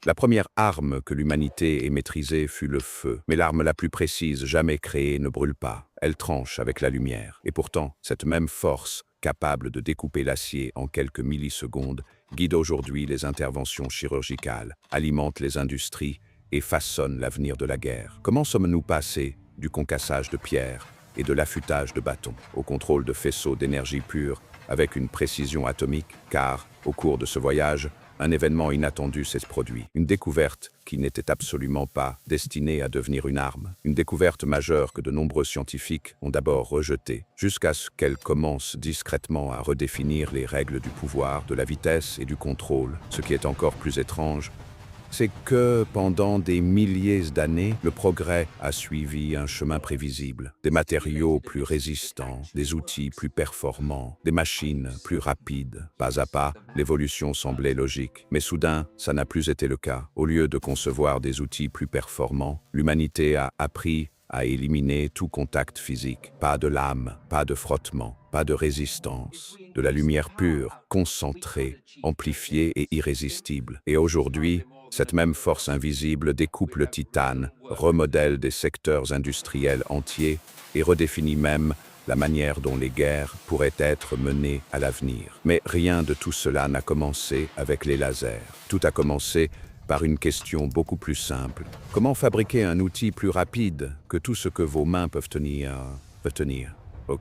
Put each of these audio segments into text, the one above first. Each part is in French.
La première arme que l'humanité ait maîtrisée fut le feu. Mais l'arme la plus précise jamais créée ne brûle pas. Elle tranche avec la lumière. Et pourtant, cette même force, capable de découper l'acier en quelques millisecondes, guide aujourd'hui les interventions chirurgicales, alimente les industries et façonne l'avenir de la guerre. Comment sommes-nous passés du concassage de pierres et de l'affûtage de bâtons au contrôle de faisceaux d'énergie pure avec une précision atomique? Car, au cours de ce voyage, un événement inattendu s'est produit. Une découverte qui n'était absolument pas destinée à devenir une arme. Une découverte majeure que de nombreux scientifiques ont d'abord rejetée, jusqu'à ce qu'elle commence discrètement à redéfinir les règles du pouvoir, de la vitesse et du contrôle. Ce qui est encore plus étrange, c'est que pendant des milliers d'années, le progrès a suivi un chemin prévisible. Des matériaux plus résistants, des outils plus performants, des machines plus rapides. Pas à pas, l'évolution semblait logique. Mais soudain, ça n'a plus été le cas. Au lieu de concevoir des outils plus performants, l'humanité a appris à éliminer tout contact physique. Pas de lame, pas de frottement, pas de résistance. De la lumière pure, concentrée, amplifiée et irrésistible. Et aujourd'hui, cette même force invisible découpe le titane, remodèle des secteurs industriels entiers et redéfinit même la manière dont les guerres pourraient être menées à l'avenir. Mais rien de tout cela n'a commencé avec les lasers. Tout a commencé par une question beaucoup plus simple. Comment fabriquer un outil plus rapide que tout ce que vos mains peuvent tenir?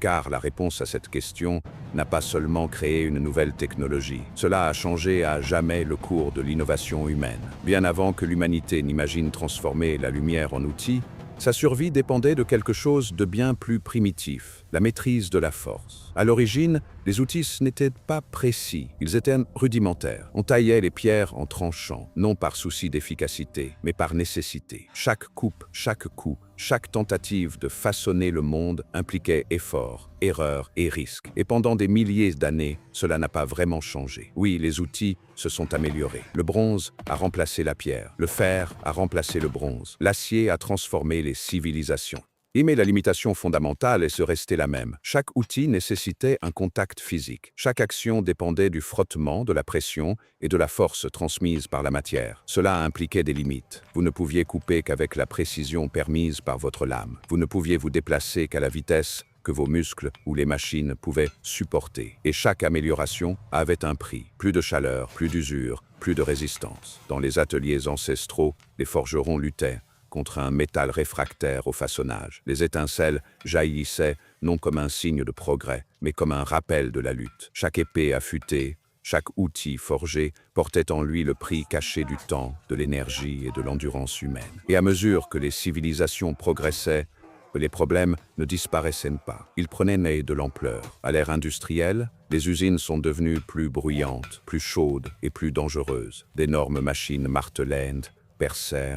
Car la réponse à cette question n'a pas seulement créé une nouvelle technologie. Cela a changé à jamais le cours de l'innovation humaine. Bien avant que l'humanité n'imagine transformer la lumière en outil, sa survie dépendait de quelque chose de bien plus primitif, la maîtrise de la force. À l'origine, les outils n'étaient pas précis, ils étaient rudimentaires. On taillait les pierres en tranchant, non par souci d'efficacité, mais par nécessité. Chaque coupe, chaque coup, chaque tentative de façonner le monde impliquait effort, erreur et risque. Et pendant des milliers d'années, cela n'a pas vraiment changé. Oui, les outils se sont améliorés. Le bronze a remplacé la pierre, le fer a remplacé le bronze, l'acier a transformé les civilisations. Mais la limitation fondamentale est restée la même. Chaque outil nécessitait un contact physique. Chaque action dépendait du frottement, de la pression et de la force transmise par la matière. Cela impliquait des limites. Vous ne pouviez couper qu'avec la précision permise par votre lame. Vous ne pouviez vous déplacer qu'à la vitesse que vos muscles ou les machines pouvaient supporter. Et chaque amélioration avait un prix. Plus de chaleur, plus d'usure, plus de résistance. Dans les ateliers ancestraux, les forgerons luttaient contre un métal réfractaire au façonnage. Les étincelles jaillissaient non comme un signe de progrès, mais comme un rappel de la lutte. Chaque épée affûtée, chaque outil forgé portait en lui le prix caché du temps, de l'énergie et de l'endurance humaine. Et à mesure que les civilisations progressaient, les problèmes ne disparaissaient pas. Ils prenaient de l'ampleur. À l'ère industrielle, les usines sont devenues plus bruyantes, plus chaudes et plus dangereuses. D'énormes machines martelaient, perçaient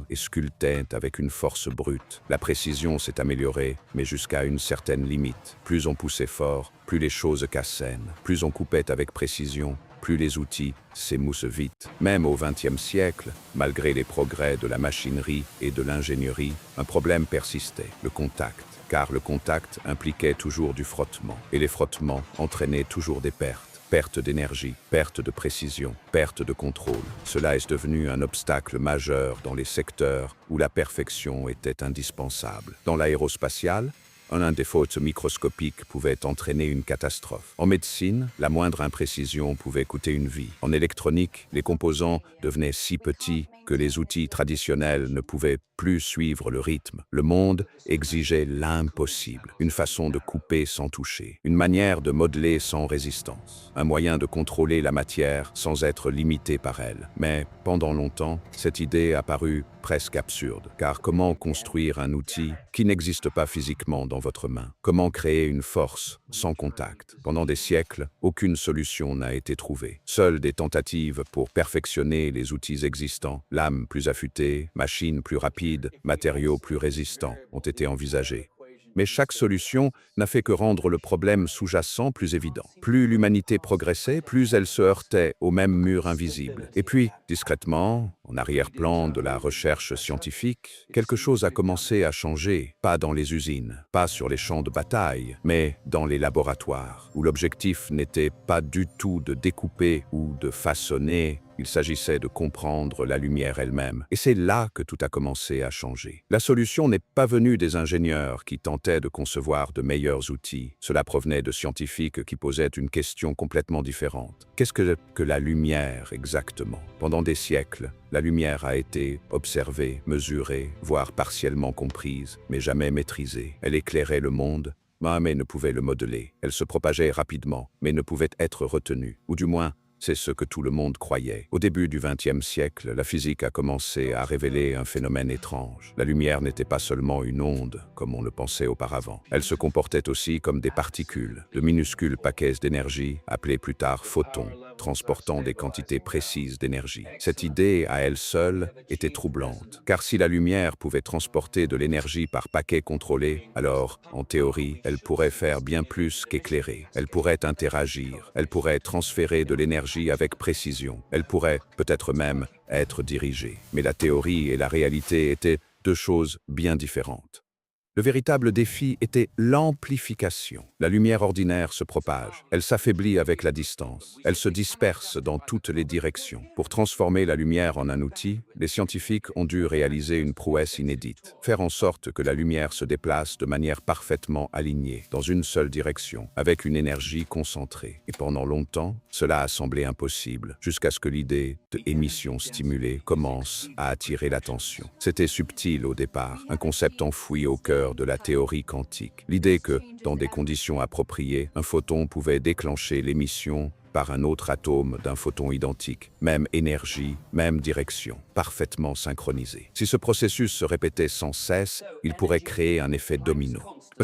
et sculptaient avec une force brute. La précision s'est améliorée, mais jusqu'à une certaine limite. Plus on poussait fort, plus les choses cassaient. Plus on coupait avec précision, plus les outils s'émoussent vite. Même au XXe siècle, malgré les progrès de la machinerie et de l'ingénierie, un problème persistait, le contact. Car le contact impliquait toujours du frottement, et les frottements entraînaient toujours des pertes. Perte d'énergie, perte de précision, perte de contrôle. Cela est devenu un obstacle majeur dans les secteurs où la perfection était indispensable. Dans l'aérospatial, un défaut microscopique pouvait entraîner une catastrophe. En médecine, la moindre imprécision pouvait coûter une vie. En électronique, les composants devenaient si petits que les outils traditionnels ne pouvaient plus suivre le rythme. Le monde exigeait l'impossible, une façon de couper sans toucher, une manière de modeler sans résistance, un moyen de contrôler la matière sans être limité par elle. Mais pendant longtemps, cette idée a paru presque absurde, car comment construire un outil qui n'existe pas physiquement dans votre main? Comment créer une force sans contact? Pendant des siècles, aucune solution n'a été trouvée. Seules des tentatives pour perfectionner les outils existants, lames plus affûtées, machines plus rapides, matériaux plus résistants, ont été envisagées. Mais chaque solution n'a fait que rendre le problème sous-jacent plus évident. Plus l'humanité progressait, plus elle se heurtait au même mur invisible. Et puis, discrètement, en arrière-plan de la recherche scientifique, quelque chose a commencé à changer, pas dans les usines, pas sur les champs de bataille, mais dans les laboratoires, où l'objectif n'était pas du tout de découper ou de façonner, Il s'agissait de comprendre la lumière elle-même. Et c'est là que tout a commencé à changer. La solution n'est pas venue des ingénieurs qui tentaient de concevoir de meilleurs outils. Cela provenait de scientifiques qui posaient une question complètement différente. Qu'est-ce que la lumière exactement? Pendant des siècles, la lumière a été observée, mesurée, voire partiellement comprise, mais jamais maîtrisée. Elle éclairait le monde. Mahomet ne pouvait le modeler. Elle se propageait rapidement, mais ne pouvait être retenue. Ou du moins, c'est ce que tout le monde croyait. Au début du XXe siècle, la physique a commencé à révéler un phénomène étrange. La lumière n'était pas seulement une onde, comme on le pensait auparavant. Elle se comportait aussi comme des particules, de minuscules paquets d'énergie, appelés plus tard photons, transportant des quantités précises d'énergie. Cette idée, à elle seule, était troublante. Car si la lumière pouvait transporter de l'énergie par paquets contrôlés, alors, en théorie, elle pourrait faire bien plus qu'éclairer. Elle pourrait interagir, elle pourrait transférer de l'énergie avec précision. Elle pourrait, peut-être même, être dirigée. Mais la théorie et la réalité étaient deux choses bien différentes. Le véritable défi était l'amplification. La lumière ordinaire se propage, elle s'affaiblit avec la distance, elle se disperse dans toutes les directions. Pour transformer la lumière en un outil, les scientifiques ont dû réaliser une prouesse inédite, faire en sorte que la lumière se déplace de manière parfaitement alignée, dans une seule direction, avec une énergie concentrée. Et pendant longtemps, cela a semblé impossible, jusqu'à ce que l'idée de émission stimulée commence à attirer l'attention. C'était subtil au départ, un concept enfoui au cœur de la théorie quantique. L'idée que, dans des conditions appropriées, un photon pouvait déclencher l'émission par un autre atome d'un photon identique, même énergie, même direction, parfaitement synchronisé. Si ce processus se répétait sans cesse, il pourrait créer un effet domino.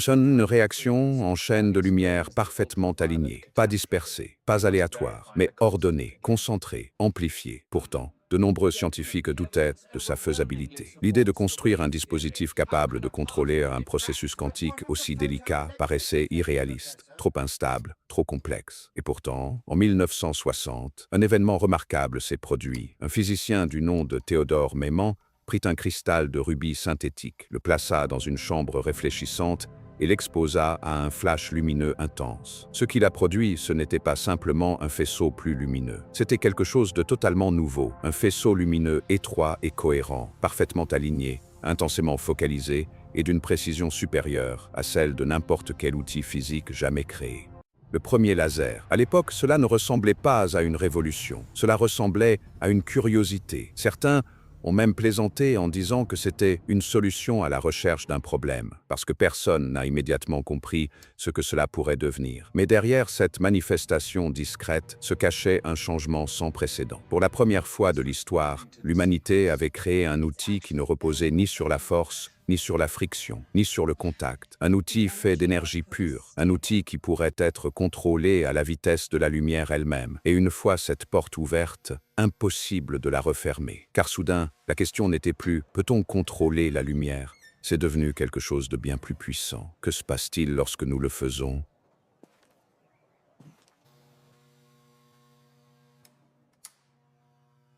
Une réaction en chaîne de lumière parfaitement alignée, pas dispersée, pas aléatoire, mais ordonnée, concentrée, amplifiée. Pourtant, de nombreux scientifiques doutaient de sa faisabilité. L'idée de construire un dispositif capable de contrôler un processus quantique aussi délicat paraissait irréaliste, trop instable, trop complexe. Et pourtant, en 1960, un événement remarquable s'est produit. Un physicien du nom de Théodore Maiman prit un cristal de rubis synthétique, le plaça dans une chambre réfléchissante et l'exposa à un flash lumineux intense. Ce qu'il a produit, ce n'était pas simplement un faisceau plus lumineux. C'était quelque chose de totalement nouveau, un faisceau lumineux étroit et cohérent, parfaitement aligné, intensément focalisé et d'une précision supérieure à celle de n'importe quel outil physique jamais créé. Le premier laser. À l'époque, cela ne ressemblait pas à une révolution. Cela ressemblait à une curiosité. Certains ont même plaisanté en disant que c'était une solution à la recherche d'un problème, parce que personne n'a immédiatement compris ce que cela pourrait devenir. Mais derrière cette manifestation discrète se cachait un changement sans précédent. Pour la première fois de l'histoire, l'humanité avait créé un outil qui ne reposait ni sur la force, ni sur la friction, ni sur le contact. Un outil fait d'énergie pure, un outil qui pourrait être contrôlé à la vitesse de la lumière elle-même. Et une fois cette porte ouverte, impossible de la refermer. Car soudain, la question n'était plus « peut-on contrôler la lumière ?» C'est devenu quelque chose de bien plus puissant. Que se passe-t-il lorsque nous le faisons ?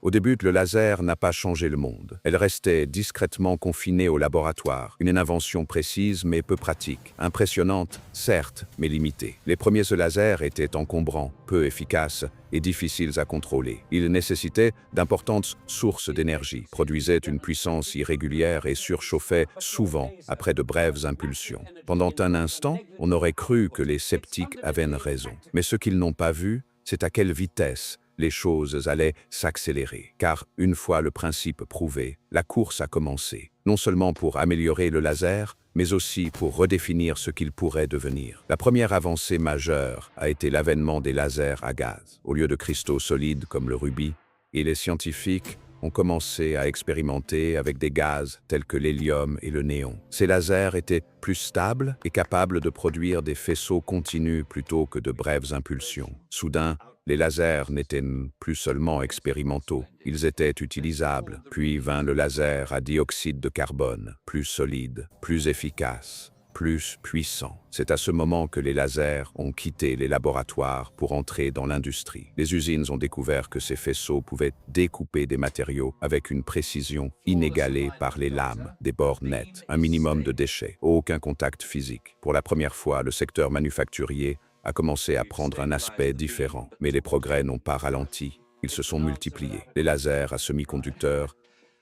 Au début, le laser n'a pas changé le monde. Elle restait discrètement confinée au laboratoire. Une invention précise mais peu pratique. Impressionnante, certes, mais limitée. Les premiers lasers étaient encombrants, peu efficaces et difficiles à contrôler. Ils nécessitaient d'importantes sources d'énergie, produisaient une puissance irrégulière et surchauffaient souvent après de brèves impulsions. Pendant un instant, on aurait cru que les sceptiques avaient raison. Mais ce qu'ils n'ont pas vu, c'est à quelle vitesse les choses allaient s'accélérer. Car, une fois le principe prouvé, la course a commencé. Non seulement pour améliorer le laser, mais aussi pour redéfinir ce qu'il pourrait devenir. La première avancée majeure a été l'avènement des lasers à gaz. Au lieu de cristaux solides comme le rubis, et les scientifiques ont commencé à expérimenter avec des gaz tels que l'hélium et le néon. Ces lasers étaient plus stables et capables de produire des faisceaux continus plutôt que de brèves impulsions. Soudain, les lasers n'étaient plus seulement expérimentaux, ils étaient utilisables. Puis vint le laser à dioxyde de carbone, plus solide, plus efficace, plus puissant. C'est à ce moment que les lasers ont quitté les laboratoires pour entrer dans l'industrie. Les usines ont découvert que ces faisceaux pouvaient découper des matériaux avec une précision inégalée par les lames, des bords nets, un minimum de déchets, aucun contact physique. Pour la première fois, le secteur manufacturier a commencé à prendre un aspect différent. Mais les progrès n'ont pas ralenti. ils se sont multipliés. Les lasers à semi-conducteurs,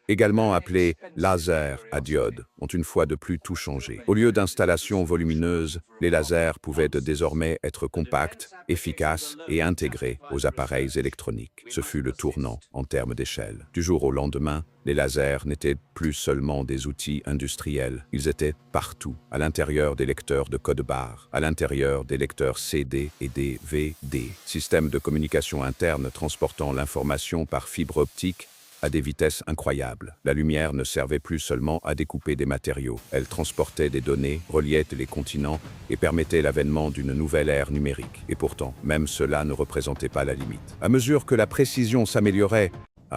également appelés lasers à diode, ont une fois de plus tout changé. Au lieu d'installations volumineuses, les lasers pouvaient désormais être compacts, efficaces et intégrés aux appareils électroniques. Ce fut le tournant en termes d'échelle. Du jour au lendemain, les lasers n'étaient plus seulement des outils industriels, ils étaient partout, à l'intérieur des lecteurs de code-barres, à l'intérieur des lecteurs CD et DVD, systèmes de communication interne transportant l'information par fibre optique à des vitesses incroyables. La lumière ne servait plus seulement à découper des matériaux, elle transportait des données, reliait les continents et permettait l'avènement d'une nouvelle ère numérique. Et pourtant, même cela ne représentait pas la limite. À mesure que la précision s'améliorait,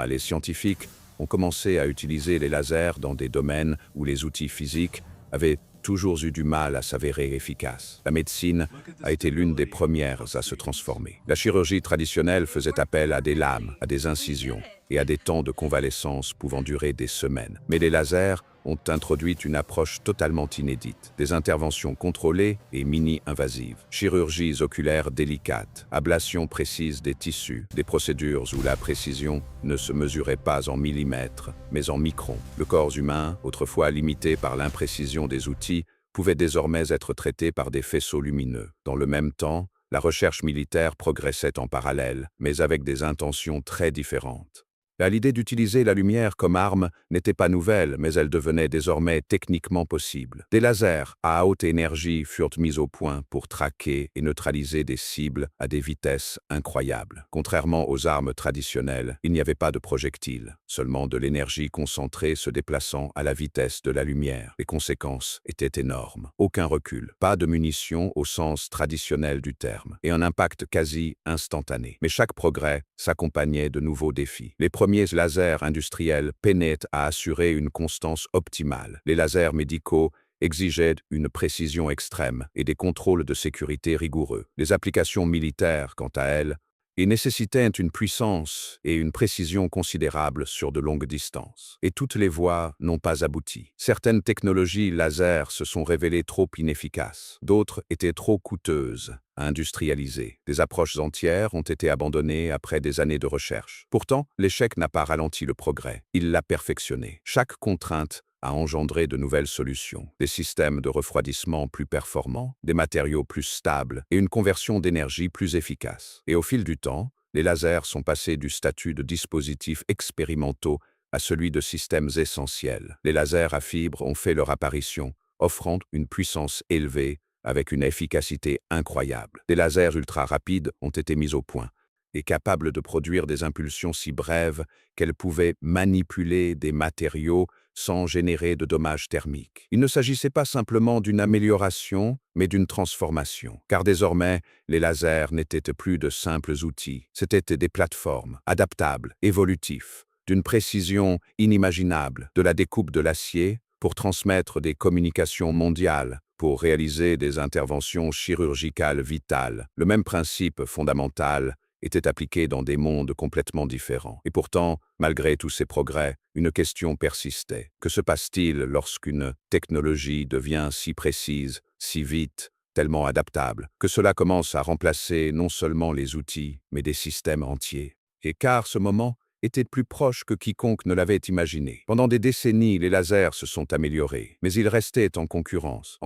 les scientifiques ont commencé à utiliser les lasers dans des domaines où les outils physiques avaient toujours eu du mal à s'avérer efficaces. La médecine a été l'une des premières à se transformer. La chirurgie traditionnelle faisait appel à des lames, à des incisions et à des temps de convalescence pouvant durer des semaines. Mais les lasers ont introduit une approche totalement inédite. Des interventions contrôlées et mini-invasives, chirurgies oculaires délicates, ablations précises des tissus, des procédures où la précision ne se mesurait pas en millimètres, mais en microns. Le corps humain, autrefois limité par l'imprécision des outils, pouvait désormais être traité par des faisceaux lumineux. Dans le même temps, la recherche militaire progressait en parallèle, mais avec des intentions très différentes. L'idée d'utiliser la lumière comme arme n'était pas nouvelle, mais elle devenait désormais techniquement possible. Des lasers à haute énergie furent mis au point pour traquer et neutraliser des cibles à des vitesses incroyables. Contrairement aux armes traditionnelles, il n'y avait pas de projectiles, seulement de l'énergie concentrée se déplaçant à la vitesse de la lumière. Les conséquences étaient énormes. Aucun recul, pas de munitions au sens traditionnel du terme, et un impact quasi instantané. Mais chaque progrès s'accompagnait de nouveaux défis. Les premiers lasers industriels peinaient à assurer une constance optimale. Les lasers médicaux exigeaient une précision extrême et des contrôles de sécurité rigoureux. Les applications militaires, quant à elles, nécessitaient une puissance et une précision considérables sur de longues distances. Et toutes les voies n'ont pas abouti. Certaines technologies laser se sont révélées trop inefficaces. D'autres étaient trop coûteuses à industrialiser. Des approches entières ont été abandonnées après des années de recherche. Pourtant, l'échec n'a pas ralenti le progrès. Il l'a perfectionné. Chaque contrainte a engendré de nouvelles solutions, des systèmes de refroidissement plus performants, des matériaux plus stables et une conversion d'énergie plus efficace. Et au fil du temps, les lasers sont passés du statut de dispositifs expérimentaux à celui de systèmes essentiels. Les lasers à fibres ont fait leur apparition, offrant une puissance élevée avec une efficacité incroyable. Des lasers ultra rapides ont été mis au point et capables de produire des impulsions si brèves qu'elles pouvaient manipuler des matériaux sans générer de dommages thermiques. Il ne s'agissait pas simplement d'une amélioration, mais d'une transformation, car désormais, les lasers n'étaient plus de simples outils, c'étaient des plateformes adaptables, évolutifs, d'une précision inimaginable, de la découpe de l'acier pour transmettre des communications mondiales, pour réaliser des interventions chirurgicales vitales. Le même principe fondamental était appliqué dans des mondes complètement différents. Et pourtant, malgré tous ces progrès, une question persistait. Que se passe-t-il lorsqu'une technologie devient si précise, si vite, tellement adaptable, que cela commence à remplacer non seulement les outils, mais des systèmes entiers? Et car ce moment était plus proche que quiconque ne l'avait imaginé. Pendant des décennies, les lasers se sont améliorés, mais ils restaient en concurrence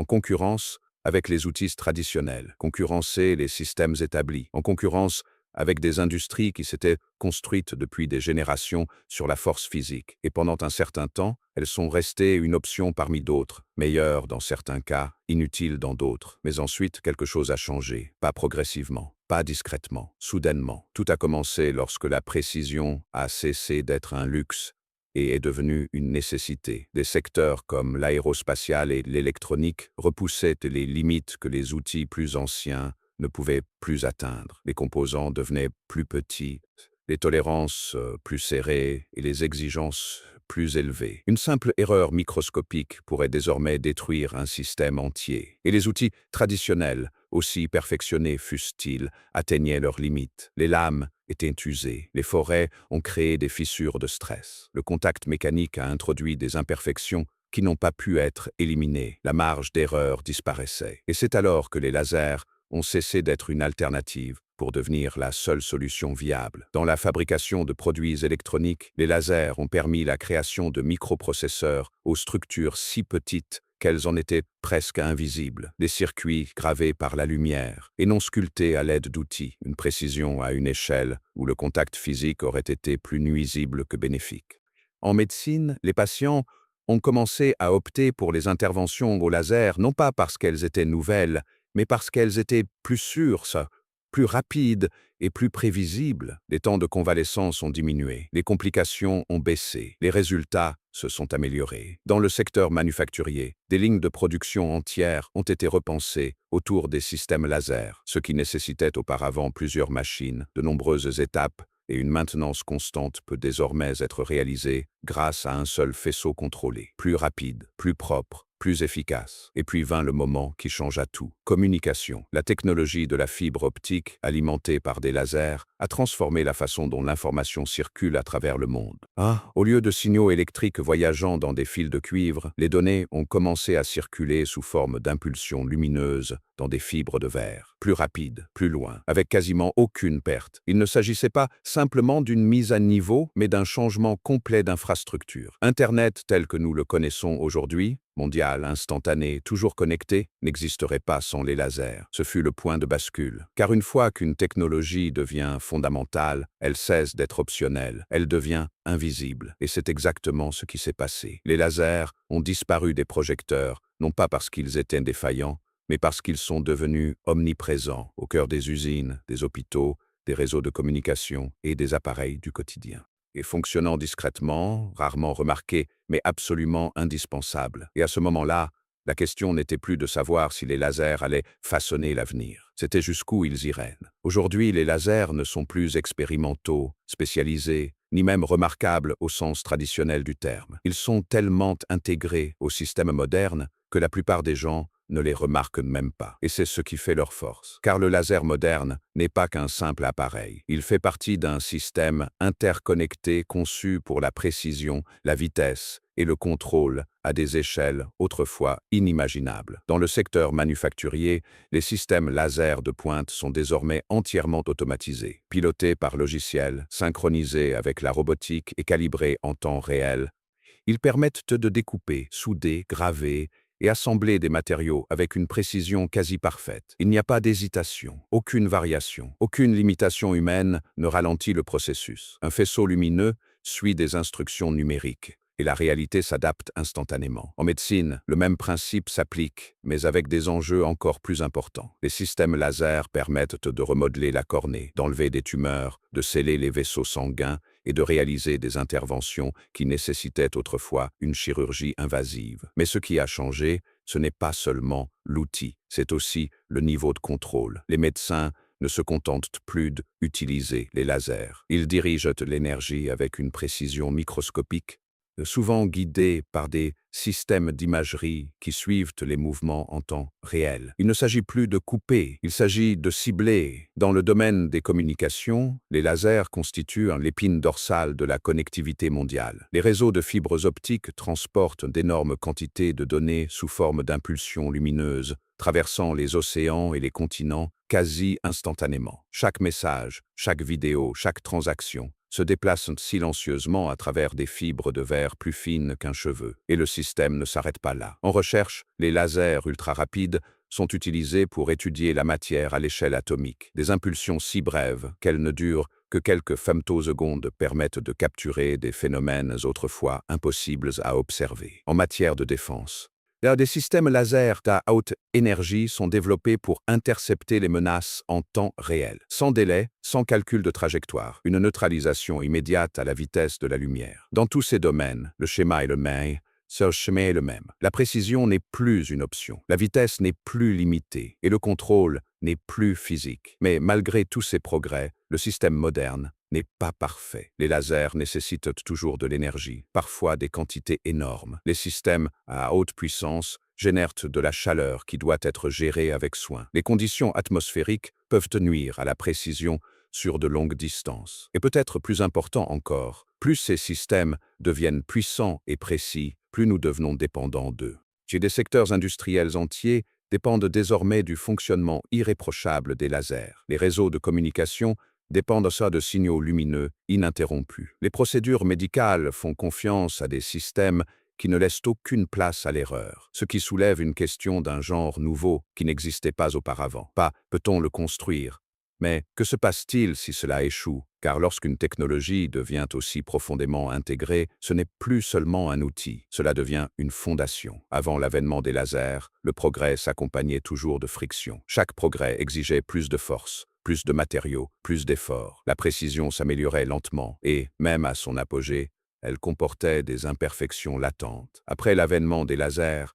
avec les outils traditionnels, concurrencer les systèmes établis, en concurrence avec des industries qui s'étaient construites depuis des générations sur la force physique. Et pendant un certain temps, elles sont restées une option parmi d'autres, meilleure dans certains cas, inutile dans d'autres. Mais ensuite, quelque chose a changé, pas progressivement, pas discrètement, soudainement. Tout a commencé lorsque la précision a cessé d'être un luxe et est devenue une nécessité. Des secteurs comme l'aérospatial et l'électronique repoussaient les limites que les outils plus anciens ne pouvaient plus atteindre. Les composants devenaient plus petits, les tolérances plus serrées et les exigences plus élevées. Une simple erreur microscopique pourrait désormais détruire un système entier. Et les outils traditionnels, aussi perfectionnés fussent-ils, atteignaient leurs limites. Les lames étaient usées, les forêts ont créé des fissures de stress. Le contact mécanique a introduit des imperfections qui n'ont pas pu être éliminées. La marge d'erreur disparaissait. Et c'est alors que les lasers ont cessé d'être une alternative pour devenir la seule solution viable. Dans la fabrication de produits électroniques, les lasers ont permis la création de microprocesseurs aux structures si petites qu'elles en étaient presque invisibles, des circuits gravés par la lumière et non sculptés à l'aide d'outils, une précision à une échelle où le contact physique aurait été plus nuisible que bénéfique. En médecine, les patients ont commencé à opter pour les interventions au laser non pas parce qu'elles étaient nouvelles, mais parce qu'elles étaient plus sûres, plus rapides et plus prévisibles. Les temps de convalescence ont diminué, les complications ont baissé, les résultats se sont améliorés. Dans le secteur manufacturier, des lignes de production entières ont été repensées autour des systèmes laser, ce qui nécessitait auparavant plusieurs machines, de nombreuses étapes, et une maintenance constante peut désormais être réalisée grâce à un seul faisceau contrôlé, plus rapide, plus propre, plus efficace. Et puis vint le moment qui changea tout. Communication. La technologie de la fibre optique, alimentée par des lasers, a transformé la façon dont l'information circule à travers le monde. Au lieu de signaux électriques voyageant dans des fils de cuivre, les données ont commencé à circuler sous forme d'impulsions lumineuses dans des fibres de verre, plus rapides, plus loin, avec quasiment aucune perte. Il ne s'agissait pas simplement d'une mise à niveau, mais d'un changement complet d'infrastructure. Internet tel que nous le connaissons aujourd'hui, mondial, instantané, toujours connecté, n'existerait pas sans les lasers. Ce fut le point de bascule. Car une fois qu'une technologie devient fondamentale, elle cesse d'être optionnelle, elle devient invisible. Et c'est exactement ce qui s'est passé. Les lasers ont disparu des projecteurs, non pas parce qu'ils étaient défaillants, mais parce qu'ils sont devenus omniprésents au cœur des usines, des hôpitaux, des réseaux de communication et des appareils du quotidien. Et fonctionnant discrètement, rarement remarqués, mais absolument indispensables. Et à ce moment-là, la question n'était plus de savoir si les lasers allaient façonner l'avenir. C'était jusqu'où ils iraient. Aujourd'hui, les lasers ne sont plus expérimentaux, spécialisés, ni même remarquables au sens traditionnel du terme. Ils sont tellement intégrés au système moderne que la plupart des gens ne les remarquent même pas. Et c'est ce qui fait leur force. Car le laser moderne n'est pas qu'un simple appareil. Il fait partie d'un système interconnecté conçu pour la précision, la vitesse et le contrôle à des échelles autrefois inimaginables. Dans le secteur manufacturier, les systèmes laser de pointe sont désormais entièrement automatisés, pilotés par logiciels, synchronisés avec la robotique et calibrés en temps réel. Ils permettent de découper, souder, graver et assembler des matériaux avec une précision quasi parfaite. Il n'y a pas d'hésitation, aucune variation, aucune limitation humaine ne ralentit le processus. Un faisceau lumineux suit des instructions numériques et la réalité s'adapte instantanément. En médecine, le même principe s'applique, mais avec des enjeux encore plus importants. Les systèmes laser permettent de remodeler la cornée, d'enlever des tumeurs, de sceller les vaisseaux sanguins et de réaliser des interventions qui nécessitaient autrefois une chirurgie invasive. Mais ce qui a changé, ce n'est pas seulement l'outil, c'est aussi le niveau de contrôle. Les médecins ne se contentent plus d'utiliser les lasers. Ils dirigent l'énergie avec une précision microscopique, souvent guidés par des systèmes d'imagerie qui suivent les mouvements en temps réel. Il ne s'agit plus de couper, il s'agit de cibler. Dans le domaine des communications, les lasers constituent l'épine dorsale de la connectivité mondiale. Les réseaux de fibres optiques transportent d'énormes quantités de données sous forme d'impulsions lumineuses, traversant les océans et les continents quasi instantanément. Chaque message, chaque vidéo, chaque transaction se déplacent silencieusement à travers des fibres de verre plus fines qu'un cheveu. Et le système ne s'arrête pas là. En recherche, les lasers ultra-rapides sont utilisés pour étudier la matière à l'échelle atomique. Des impulsions si brèves qu'elles ne durent que quelques femtosecondes permettent de capturer des phénomènes autrefois impossibles à observer. En matière de défense, des systèmes laser à haute énergie sont développés pour intercepter les menaces en temps réel, sans délai, sans calcul de trajectoire, une neutralisation immédiate à la vitesse de la lumière. Dans tous ces domaines, le schéma est le même, ce schéma est le même. La précision n'est plus une option, la vitesse n'est plus limitée et le contrôle n'est plus physique. Mais malgré tous ces progrès, le système moderne n'est pas parfait. Les lasers nécessitent toujours de l'énergie, parfois des quantités énormes. Les systèmes à haute puissance génèrent de la chaleur qui doit être gérée avec soin. Les conditions atmosphériques peuvent nuire à la précision sur de longues distances. Et peut-être plus important encore, plus ces systèmes deviennent puissants et précis, plus nous devenons dépendants d'eux. J'ai des secteurs industriels entiers dépendent désormais du fonctionnement irréprochable des lasers. Les réseaux de communication dépendent de signaux lumineux ininterrompus. Les procédures médicales font confiance à des systèmes qui ne laissent aucune place à l'erreur, ce qui soulève une question d'un genre nouveau qui n'existait pas auparavant. Pas peut-on le construire, mais que se passe-t-il si cela échoue? Car lorsqu'une technologie devient aussi profondément intégrée, ce n'est plus seulement un outil, cela devient une fondation. Avant l'avènement des lasers, le progrès s'accompagnait toujours de friction. Chaque progrès exigeait plus de force, plus de matériaux, plus d'efforts. La précision s'améliorait lentement et, même à son apogée, elle comportait des imperfections latentes. Après l'avènement des lasers,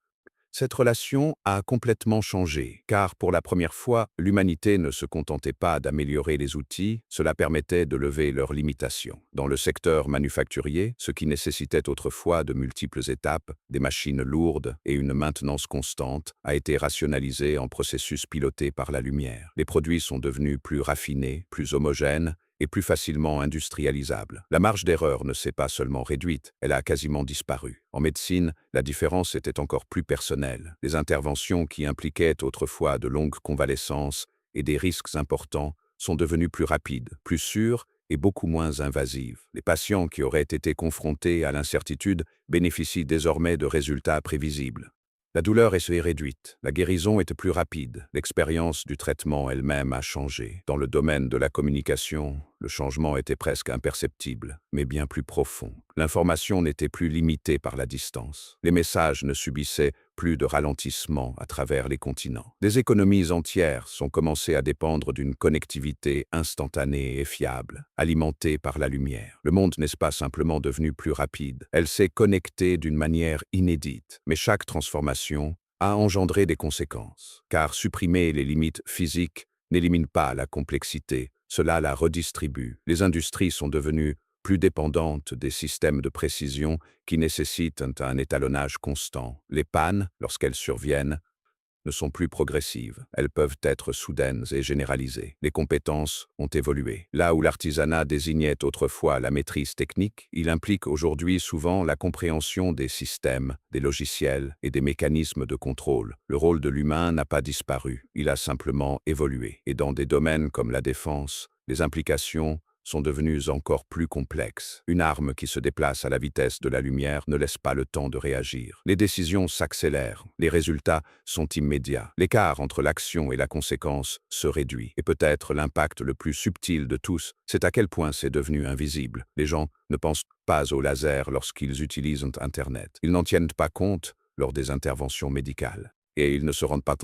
cette relation a complètement changé, car pour la première fois, l'humanité ne se contentait pas d'améliorer les outils, cela permettait de lever leurs limitations. Dans le secteur manufacturier, ce qui nécessitait autrefois de multiples étapes, des machines lourdes et une maintenance constante, a été rationalisé en processus pilotés par la lumière. Les produits sont devenus plus raffinés, plus homogènes, et plus facilement industrialisable. La marge d'erreur ne s'est pas seulement réduite, elle a quasiment disparu. En médecine, la différence était encore plus personnelle. Les interventions qui impliquaient autrefois de longues convalescences et des risques importants sont devenues plus rapides, plus sûres et beaucoup moins invasives. Les patients qui auraient été confrontés à l'incertitude bénéficient désormais de résultats prévisibles. La douleur est réduite, la guérison est plus rapide, l'expérience du traitement elle-même a changé. Dans le domaine de la communication, le changement était presque imperceptible, mais bien plus profond. L'information n'était plus limitée par la distance. Les messages ne subissaient plus de ralentissement à travers les continents. Des économies entières sont commencées à dépendre d'une connectivité instantanée et fiable, alimentée par la lumière. Le monde n'est pas simplement devenu plus rapide, elle s'est connectée d'une manière inédite. Mais chaque transformation a engendré des conséquences, car supprimer les limites physiques n'élimine pas la complexité, cela la redistribue. Les industries sont devenues plus dépendantes des systèmes de précision qui nécessitent un étalonnage constant. Les pannes, lorsqu'elles surviennent, ne sont plus progressives. Elles peuvent être soudaines et généralisées. Les compétences ont évolué. Là où l'artisanat désignait autrefois la maîtrise technique, il implique aujourd'hui souvent la compréhension des systèmes, des logiciels et des mécanismes de contrôle. Le rôle de l'humain n'a pas disparu, il a simplement évolué. Et dans des domaines comme la défense, les implications sont devenues encore plus complexes. Une arme qui se déplace à la vitesse de la lumière ne laisse pas le temps de réagir. Les décisions s'accélèrent, les résultats sont immédiats. L'écart entre l'action et la conséquence se réduit. Et peut-être l'impact le plus subtil de tous, c'est à quel point c'est devenu invisible. Les gens ne pensent pas au laser lorsqu'ils utilisent Internet. Ils n'en tiennent pas compte lors des interventions médicales. Et ils ne se rendent pas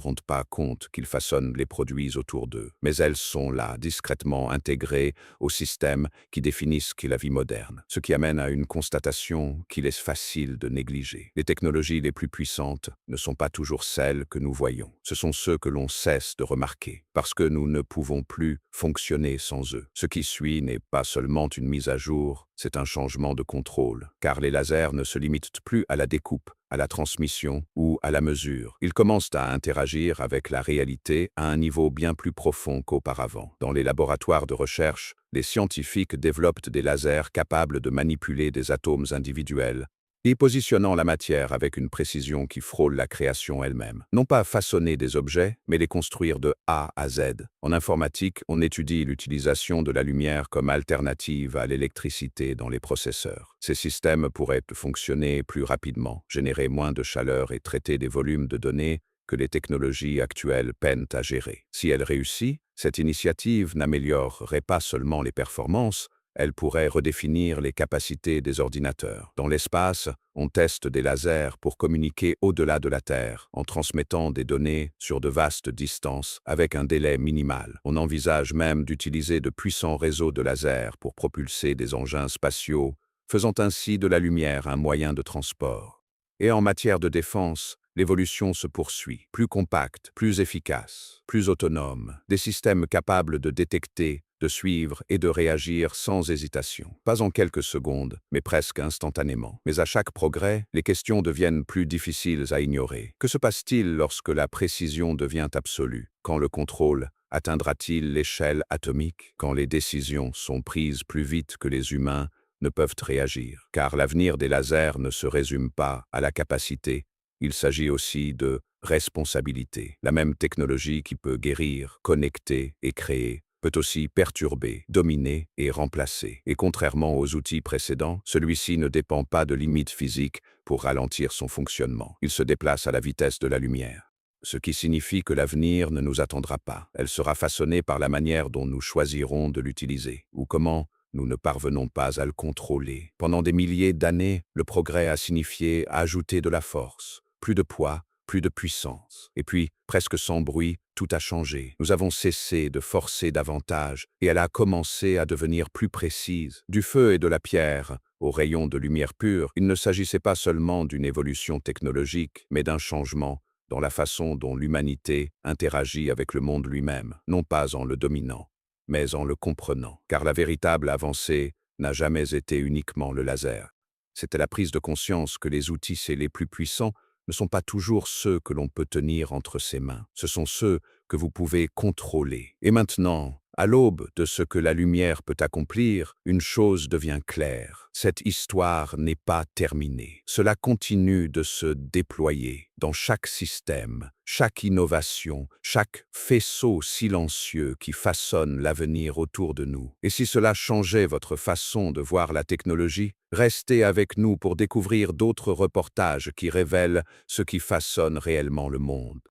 compte qu'ils façonnent les produits autour d'eux. Mais elles sont là, discrètement intégrées au système qui définissent qu'est la vie moderne, ce qui amène à une constatation qu'il est facile de négliger. Les technologies les plus puissantes ne sont pas toujours celles que nous voyons. Ce sont ceux que l'on cesse de remarquer, parce que nous ne pouvons plus fonctionner sans eux. Ce qui suit n'est pas seulement une mise à jour, c'est un changement de contrôle, car les lasers ne se limitent plus à la découpe, à la transmission ou à la mesure. Ils commencent à interagir avec la réalité à un niveau bien plus profond qu'auparavant. Dans les laboratoires de recherche, les scientifiques développent des lasers capables de manipuler des atomes individuels et positionnant la matière avec une précision qui frôle la création elle-même. Non pas façonner des objets, mais les construire de A à Z. En informatique, on étudie l'utilisation de la lumière comme alternative à l'électricité dans les processeurs. Ces systèmes pourraient fonctionner plus rapidement, générer moins de chaleur et traiter des volumes de données que les technologies actuelles peinent à gérer. Si elle réussit, cette initiative n'améliorerait pas seulement les performances, elle pourrait redéfinir les capacités des ordinateurs. Dans l'espace, on teste des lasers pour communiquer au-delà de la Terre, en transmettant des données sur de vastes distances avec un délai minimal. On envisage même d'utiliser de puissants réseaux de lasers pour propulser des engins spatiaux, faisant ainsi de la lumière un moyen de transport. Et en matière de défense, l'évolution se poursuit, plus compacte, plus efficace, plus autonome, des systèmes capables de détecter, de suivre et de réagir sans hésitation. Pas en quelques secondes, mais presque instantanément. Mais à chaque progrès, les questions deviennent plus difficiles à ignorer. Que se passe-t-il lorsque la précision devient absolue? Quand le contrôle atteindra-t-il l'échelle atomique? Quand les décisions sont prises plus vite que les humains ne peuvent réagir? Car l'avenir des lasers ne se résume pas à la capacité. Il s'agit aussi de responsabilité. La même technologie qui peut guérir, connecter et créer peut aussi perturber, dominer et remplacer. Et contrairement aux outils précédents, celui-ci ne dépend pas de limites physiques pour ralentir son fonctionnement. Il se déplace à la vitesse de la lumière. Ce qui signifie que l'avenir ne nous attendra pas. Elle sera façonnée par la manière dont nous choisirons de l'utiliser, ou comment nous ne parvenons pas à le contrôler. Pendant des milliers d'années, le progrès a signifié ajouter de la force, plus de poids, plus de puissance. Et puis, presque sans bruit, tout a changé. Nous avons cessé de forcer davantage et elle a commencé à devenir plus précise. Du feu et de la pierre, aux rayons de lumière pure, il ne s'agissait pas seulement d'une évolution technologique, mais d'un changement dans la façon dont l'humanité interagit avec le monde lui-même, non pas en le dominant, mais en le comprenant. Car la véritable avancée n'a jamais été uniquement le laser. C'était la prise de conscience que les outils les plus puissants ne sont pas toujours ceux que l'on peut tenir entre ses mains. Ce sont ceux que vous pouvez contrôler. Et maintenant, à l'aube de ce que la lumière peut accomplir, une chose devient claire. Cette histoire n'est pas terminée. Cela continue de se déployer dans chaque système, chaque innovation, chaque faisceau silencieux qui façonne l'avenir autour de nous. Et si cela changeait votre façon de voir la technologie, restez avec nous pour découvrir d'autres reportages qui révèlent ce qui façonne réellement le monde.